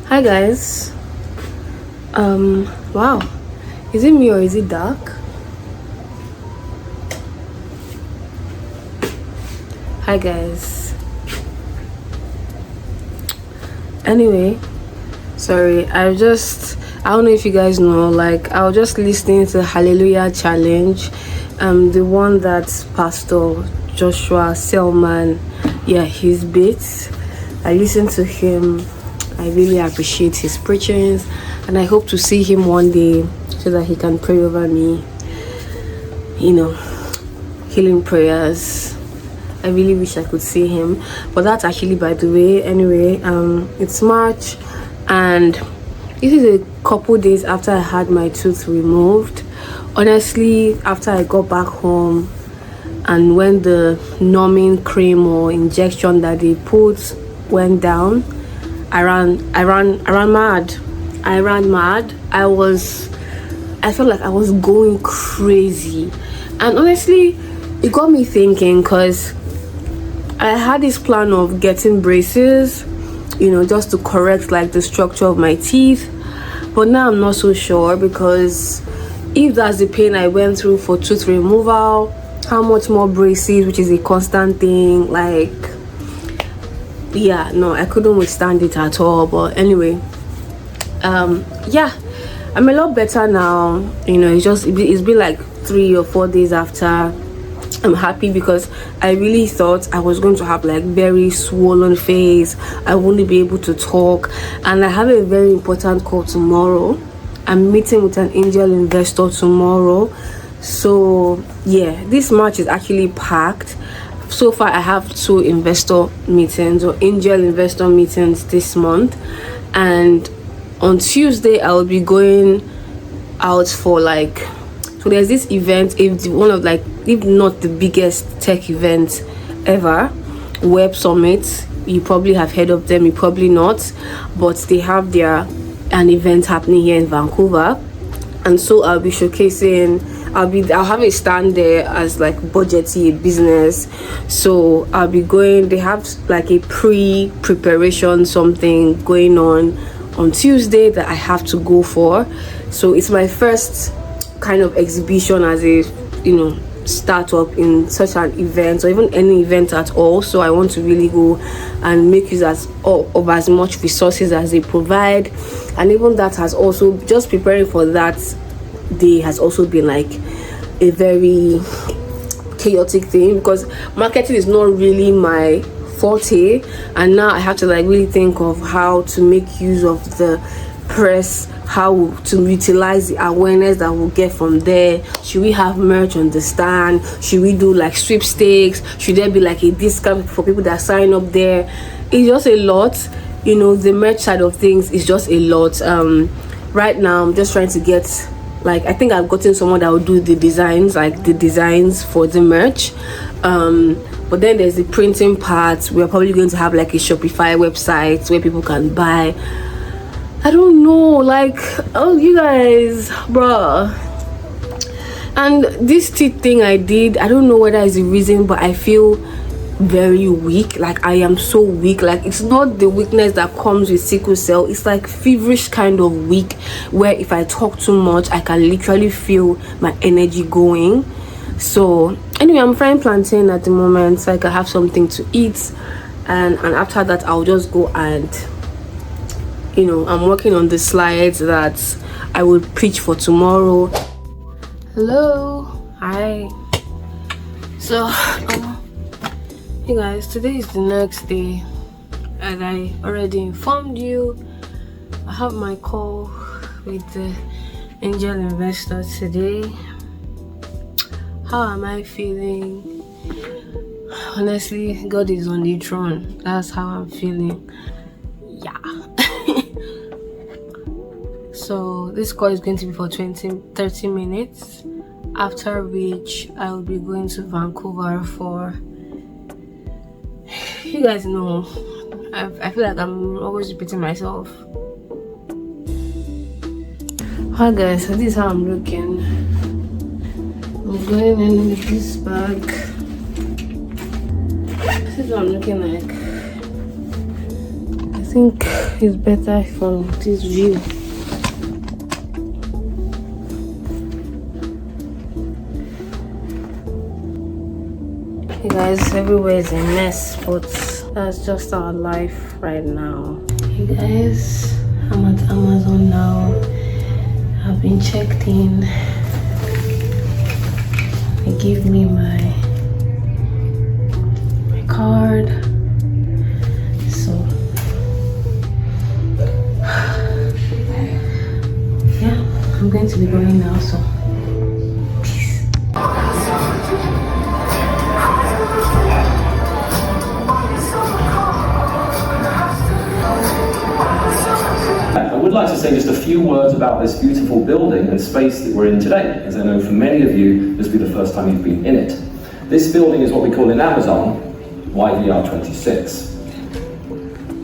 Hi guys. Wow. Is it me or is it dark? Hi guys. Anyway, sorry. I don't know if you guys know, like I was just listening to Hallelujah Challenge. The one that Pastor Joshua Selman, his bits. I listened to him. I really appreciate his preachings, and I hope to see him one day so that he can pray over me. Healing prayers. I really wish I could see him, but that's actually by the way. Anyway, it's March, and this is a couple days after I had my tooth removed. Honestly, after I got back home, and when the numbing cream or injection that they put went down, I ran mad. I felt like I was going crazy, and honestly, it got me thinking because I had this plan of getting braces, just to correct like the structure of my teeth. But now I'm not so sure, because if that's the pain I went through for tooth removal, how much more braces, which is a constant thing, like I couldn't withstand it at all. But anyway, I'm a lot better now. It's been like 3 or 4 days after. I'm happy because I really thought I was going to have like very swollen face. I wouldn't be able to talk, and I have a very important call tomorrow. I'm meeting with an angel investor tomorrow. So this March is actually packed. So far I have 2 investor meetings or angel investor meetings this month, and on Tuesday I'll be going out for so there's this event, if not the biggest tech event ever, Web Summit. You probably have heard of them, you probably not, but they have an event happening here in Vancouver, and so I'll be showcasing. I'll have a stand there as like budgety business. So I'll be going. They have like a pre-preparation something going on Tuesday that I have to go for. So it's my first kind of exhibition as a startup in such an event, or even any event at all. So I want to really go and make use of as much resources as they provide. And even that has also, just preparing for that day has also been like a very chaotic thing, because marketing is not really my forte, and now I have to like really think of how to make use of the press, how to utilize the awareness that we'll get from there. Should we have merch on the stand? Should we do like sweepstakes? Should there be like a discount for people that sign up there? It's just a lot. The merch side of things is just a lot. Right now I'm just trying to get, I think I've gotten someone that will do the designs for the merch. But then there's the printing part. We're probably going to have like a Shopify website where people can buy. I don't know, you guys, bruh. And this teeth thing I did, I don't know whether it's the reason, but I feel very weak. I am so weak. It's not the weakness that comes with sickle cell. It's like feverish kind of weak, where if I talk too much, I can literally feel my energy going. So anyway, I'm frying plantain at the moment so I can have something to eat, and after that I'll just go and I'm working on the slides that I will preach for tomorrow. Hello, hi. So hey guys, today is the next day. As I already informed you, I have my call with the angel investor today. How am I feeling? Honestly, God is on the throne. That's how I'm feeling. So this call is going to be for 30 minutes, after which I will be going to Vancouver for, you guys know, I feel like I'm always repeating myself. Hi guys, so this is how I'm looking. I'm going in with this bag. This is what I'm looking like. think it's better from this view. Hey guys, everywhere is a mess, but that's just our life right now. Hey guys, I'm at Amazon now. I've been checked in. They give me my card. So yeah, I'm going to be going now, so peace. I would like to say just a few words about this beautiful building and space that we're in today, as I know for many of you this will be the first time you've been in it. This building is what we call in Amazon YVR 26.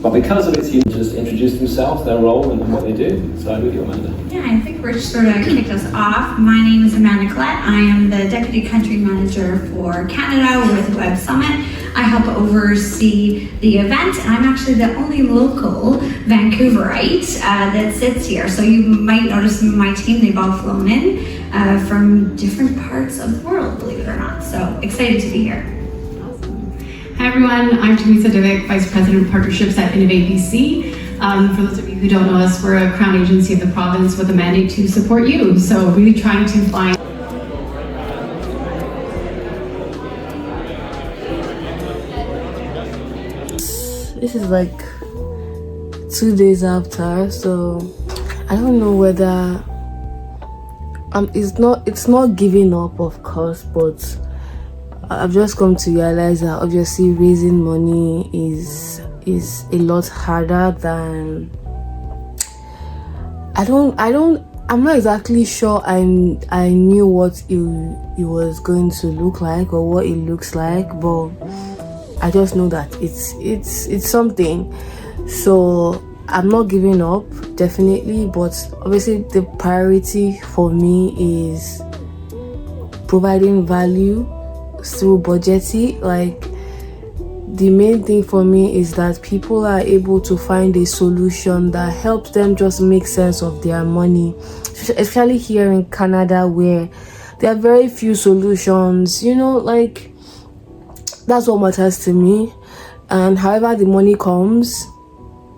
But because of its humans just introduce themselves, their role and what they do. So with you, Amanda. Yeah, I think Rich sort of kicked us off. My name is Amanda Collette. I am the Deputy Country Manager for Canada with Web Summit. I help oversee the event, and I'm actually the only local Vancouverite that sits here. So you might notice my team, they've all flown in from different parts of the world, believe it or not. So excited to be here. Hi everyone, I'm Teresa Divick, Vice President of Partnerships at Innovate BC. For those of you who don't know us, we're a crown agency of the province with a mandate to support you. So really trying to find This is like 2 days after, so I don't know whether it's not giving up, of course, but I've just come to realize that obviously raising money is a lot harder than I'm not exactly sure I knew what it was going to look like or what it looks like, but I just know that it's something. So I'm not giving up, definitely, but obviously the priority for me is providing value through budgeting. Like, the main thing for me is that people are able to find a solution that helps them just make sense of their money, especially here in Canada where there are very few solutions, like that's what matters to me. And however the money comes,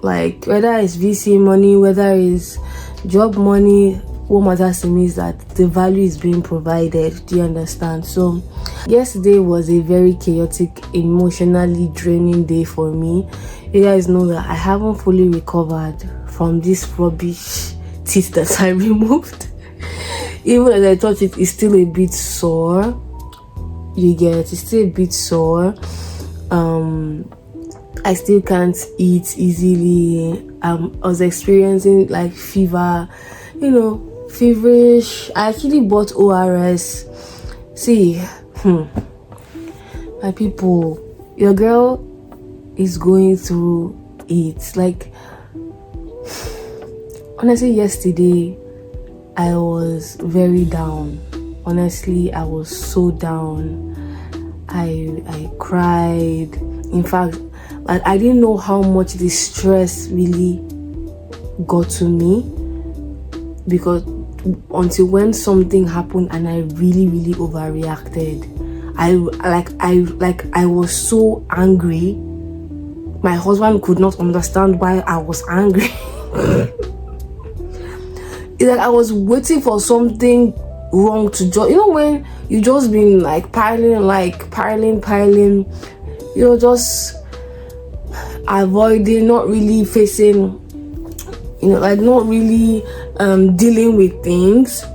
like whether it's VC money, whether it's job money, what matters to me is that the value is being provided. Do you understand? So yesterday was a very chaotic, emotionally draining day for me. You guys know that I haven't fully recovered from this rubbish teeth that I removed. Even as I thought it is still a bit sore. You get, it's still a bit sore. I still can't eat easily. I was experiencing like fever, feverish. I actually bought ORS. See, my people, your girl is going through it. Like, honestly, yesterday I was very down. Honestly, I was so down. I cried. In fact, I didn't know how much the stress really got to me, because until when something happened and I really, really overreacted. I was so angry. My husband could not understand why I was angry. It's like I was waiting for something wrong to just, when you just been like piling, just avoiding, not really facing, not really dealing with things,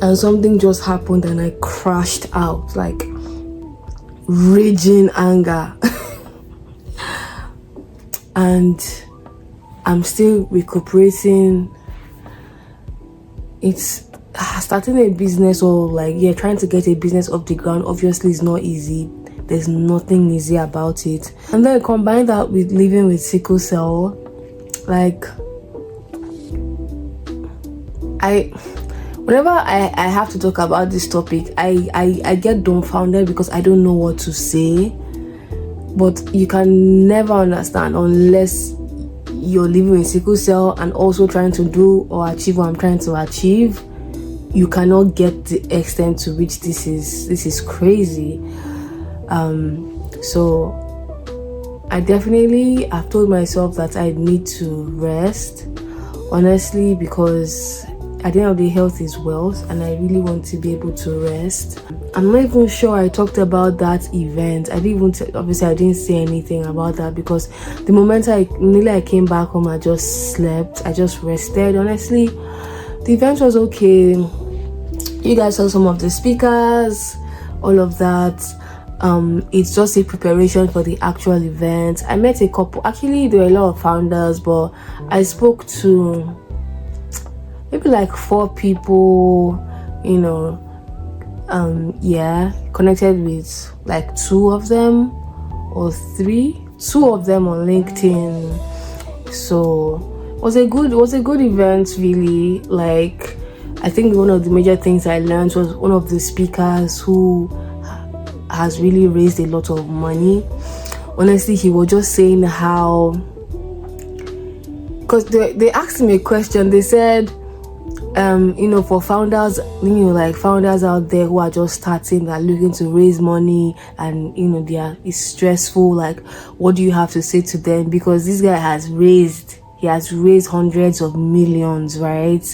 and something just happened and I crashed out, like raging anger. And I'm still recuperating. It's starting a business, or trying to get a business off the ground, obviously is not easy. There's nothing easy about it. And then combine that with living with sickle cell, whenever I have to talk about this topic, I get dumbfounded because I don't know what to say. But you can never understand unless you're living with sickle cell and also trying to do or achieve what I'm trying to achieve, you cannot get the extent to which this is crazy. So I've told myself that I need to rest, honestly, because at the end of the day, health is wealth, and I really want to be able to rest. I'm not even sure I talked about that event. I didn't say anything about that, because the moment I came back home, I just slept, I just rested. Honestly, the event was okay. You guys saw some of the speakers, all of that. It's just a preparation for the actual event. I met a couple. Actually, there were a lot of founders, but I spoke to maybe like 4 people, connected with like 2 of them or 3. 2 of them on LinkedIn. So it was a good event, really. Like, I think one of the major things I learned was one of the speakers who has really raised a lot of money. Honestly, he was just saying how, because they asked him a question. They said, for founders, like founders out there who are just starting, that are looking to raise money, and it's stressful, like, what do you have to say to them? Because this guy has raised hundreds of millions, right?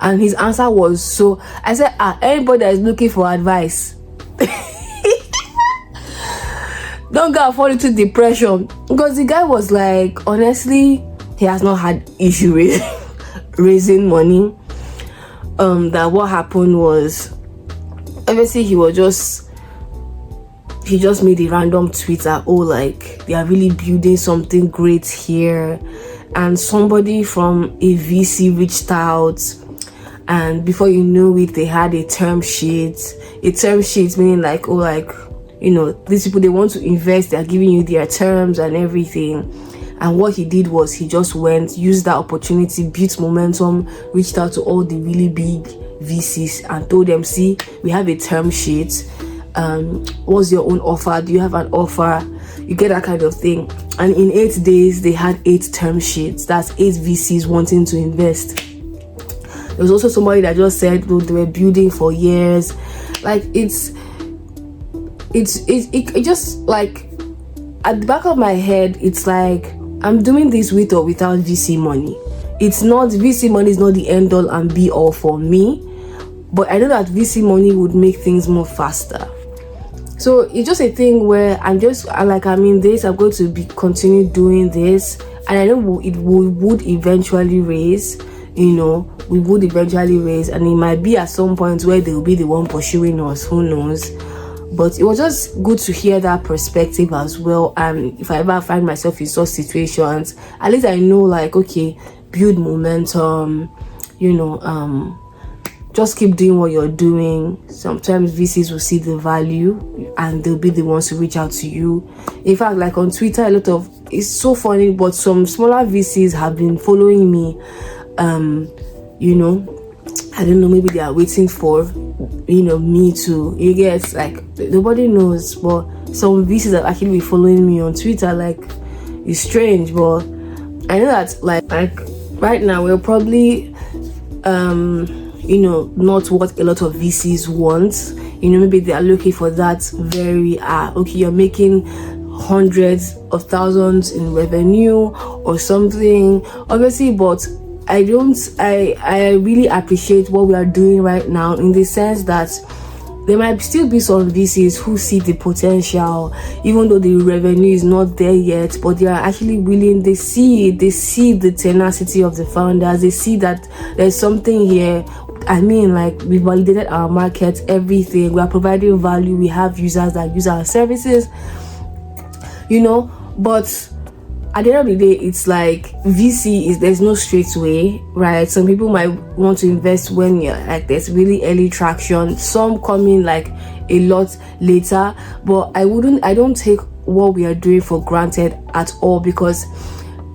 And his answer was, so I said, anybody that is looking for advice, don't go fall into depression. Because the guy was like, honestly, he has not had issue with raising money. That what happened was, obviously, he just made a random tweet that, like, they are really building something great here, and somebody from a VC reached out, and before you know it, they had a term sheet meaning like, these people, they want to invest, they're giving you their terms and everything. And what he did was, he just used that opportunity, built momentum, reached out to all the really big VCs and told them, see, we have a term sheet, what's your own offer? Do you have an offer? You get that kind of thing. And in 8 days, they had 8 term sheets. That's 8 VCs wanting to invest. There was also somebody that just said they were building for years. Like, it just, like, at the back of my head, it's like, I'm doing this with or without VC money. VC money is not the end all and be all for me, but I know that VC money would make things more faster. So it's just a thing where I'm going to continue doing this, and I know we would eventually raise, and it might be at some point where they will be the one pursuing us, who knows. But it was just good to hear that perspective as well. And if I ever find myself in such situations, at least I know, like, okay, build momentum, just keep doing what you're doing. Sometimes VCs will see the value and they'll be the ones to reach out to you. In fact, like on Twitter, it's so funny, but some smaller VCs have been following me. I don't know, maybe they are waiting for, me to, you get, like, nobody knows, but some VCs have actually been following me on Twitter. Like, it's strange, but I know that, like right now, we're probably, not what a lot of VCs want. Maybe they are looking for that very, you're making hundreds of thousands in revenue or something, obviously, but I really appreciate what we are doing right now, in the sense that there might still be some VCs who see the potential, even though the revenue is not there yet, but they are actually willing. They see the tenacity of the founders. They see that there's something here. I mean, like, we validated our market, everything. We are providing value. We have users that use our services, but at the end of the day, it's like there's no straight way, right? Some people might want to invest when there's really early traction, some coming like a lot later, but I don't take what we are doing for granted at all, because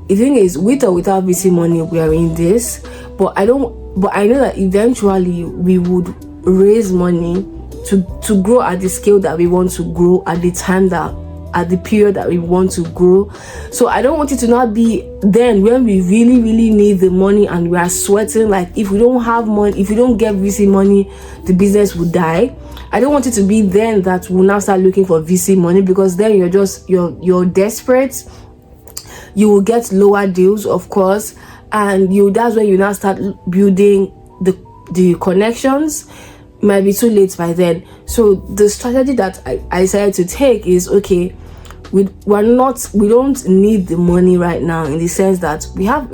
the thing is, with or without VC money, we are in this, but I know that eventually we would raise money to grow at the scale that we want to grow, at the time that at the period that we want to grow. So I don't want it to not be then when we really need the money and we are sweating, like if we don't have money, if we don't get VC money, the business will die. I don't want it to be then that we'll now start looking for VC money, because then you're desperate. You will get lower deals, of course, and that's when you now start building the connections. Might be too late by then. So the strategy that I decided to take is, okay, we don't need the money right now, in the sense that we have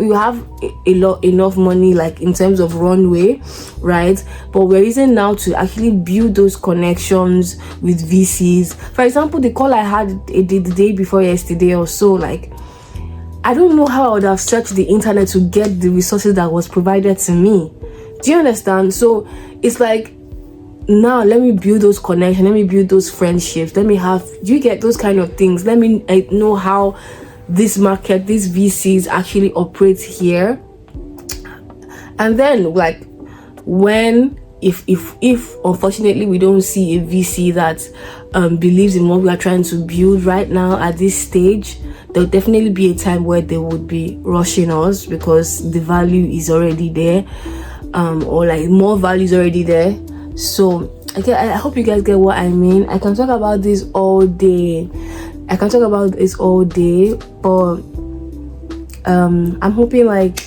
enough money, like in terms of runway, right? But we're using now to actually build those connections with VCs. For example, the call I had the day before yesterday or so, like I don't know how I would have searched the internet to get the resources that was provided to me. Do you understand? So it's like, now let me build those connections, let me build those friendships, do you get those kind of things? Let me know how this market, these VCs actually operate here. And then, like, if unfortunately we don't see a VC that believes in what we are trying to build right now at this stage, there'll definitely be a time where they would be rushing us, because the value is already there, or like more value is already there. So I hope you guys get what I mean. I can talk about this all day, but I'm hoping, like,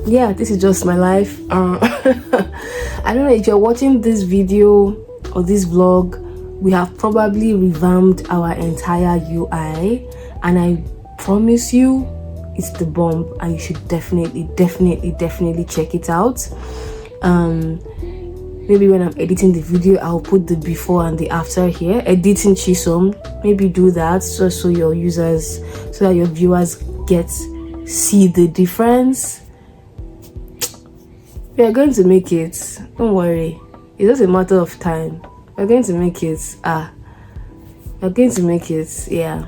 yeah, this is just my life. I don't know if you're watching this video or this vlog. We have probably revamped our entire UI, and I promise you it's the bomb, and you should definitely check it out. Maybe when I'm editing the video, I'll put the before and the after here. Editing Chisom, maybe do that so that your viewers see the difference. We are going to make it. Don't worry. It's just a matter of time. We're going to make it. We're going to make it. Yeah.